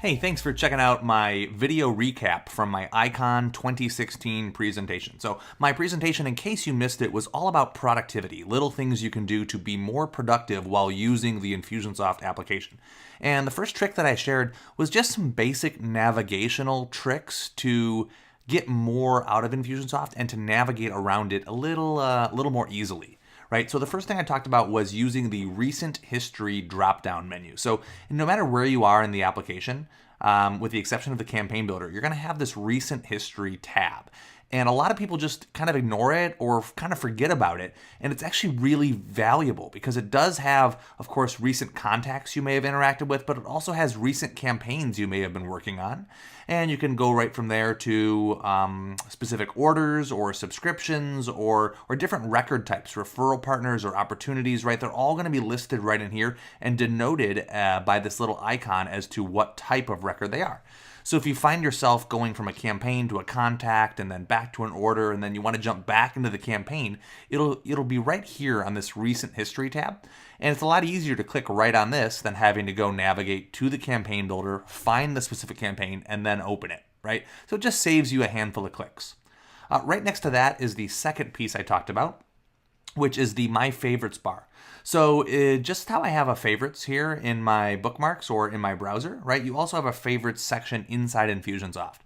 Hey, thanks for checking out my video recap from my Icon 2016 presentation. So my presentation, in case you missed it, was all about productivity, little things you can do to be more productive while using the Infusionsoft application. And the first trick that I shared was just some basic navigational tricks to get more out of Infusionsoft and to navigate around it a little more easily. Right? So the first thing I talked about was using the recent history drop-down menu. So no matter where you are in the application, with the exception of the campaign builder, you're going to have this recent history tab. And a lot of people just kind of ignore it or kind of forget about it. And it's actually really valuable because it does have, of course, recent contacts you may have interacted with, but it also has recent campaigns you may have been working on. And you can go right from there to specific orders or subscriptions or different record types, referral partners or opportunities, right? They're all going to be listed right in here and denoted by this little icon as to what type of record they are. So if you find yourself going from a campaign to a contact and then back to an order and then you want to jump back into the campaign, it'll be right here on this recent history tab. And it's a lot easier to click right on this than having to go navigate to the campaign builder, find the specific campaign, and then open it, right? So it just saves you a handful of clicks. Right next to that is the second piece I talked about, which is the My Favorites bar. So just how I have a favorites here in my bookmarks or in my browser, right? You also have a favorites section inside Infusionsoft.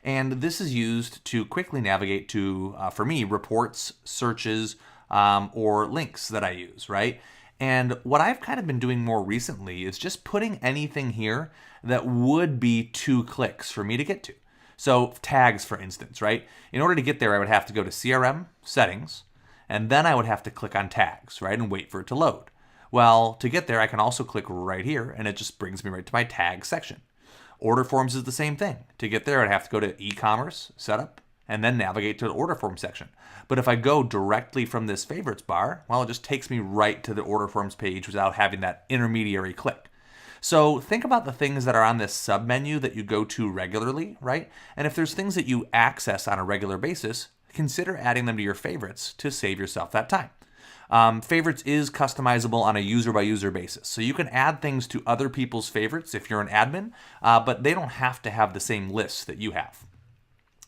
And this is used to quickly navigate to, for me, reports, searches, or links that I use, right? And what I've kind of been doing more recently is just putting anything here that would be 2 clicks for me to get to. So tags, for instance, right? In order to get there, I would have to go to CRM, settings, and then I would have to click on tags, right, and wait for it to load. Well, to get there, I can also click right here, and it just brings me right to my tag section. Order forms is the same thing. To get there, I'd have to go to e-commerce, setup, and then navigate to the order form section. But if I go directly from this favorites bar, well, it just takes me right to the order forms page without having that intermediary click. So think about the things that are on this submenu that you go to regularly, right? And if there's things that you access on a regular basis, consider adding them to your favorites to save yourself that time. Favorites is customizable on a user-by-user basis. So you can add things to other people's favorites if you're an admin, but they don't have to have the same lists that you have.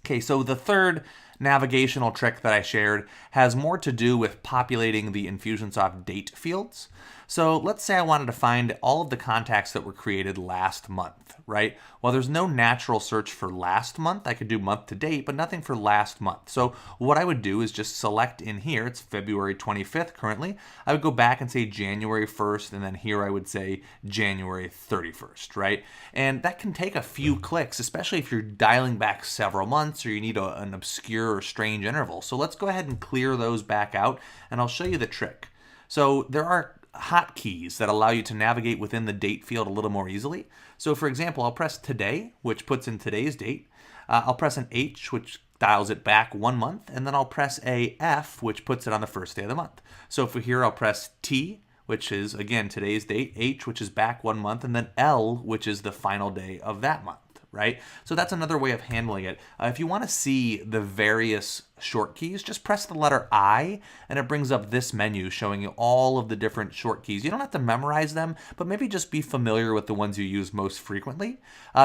Okay, so the third navigational trick that I shared has more to do with populating the Infusionsoft date fields. So let's say I wanted to find all of the contacts that were created last month, right? Well, there's no natural search for last month. I could do month to date, but nothing for last month. So what I would do is just select in here, it's February 25th currently. I would go back and say January 1st, and then here I would say January 31st, right? And that can take a few clicks, especially if you're dialing back several months or you need an obscure or strange interval. So let's go ahead and clear those back out, and I'll show you the trick. So there are hotkeys that allow you to navigate within the date field a little more easily. So for example, I'll press today, which puts in today's date. I'll press an H, which dials it back 1 month, and then I'll press a F, which puts it on the first day of the month. So for here, I'll press T, which is, again, today's date, H, which is back 1 month, and then L, which is the final day of that month, right? So that's another way of handling it. If you want to see the various short keys, just press the letter I, and it brings up this menu showing you all of the different short keys. You don't have to memorize them, but maybe just be familiar with the ones you use most frequently,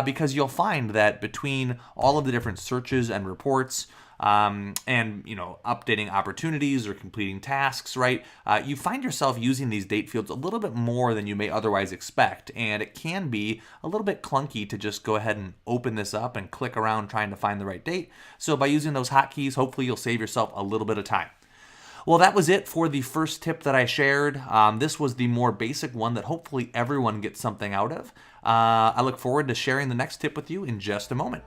because you'll find that between all of the different searches and reports, and updating opportunities or completing tasks, right? You find yourself using these date fields a little bit more than you may otherwise expect, and it can be a little bit clunky to just go ahead and open this up and click around trying to find the right date. So by using those hotkeys, hopefully you'll save yourself a little bit of time. Well, that was it for the first tip that I shared. This was the more basic one that hopefully everyone gets something out of. I look forward to sharing the next tip with you in just a moment.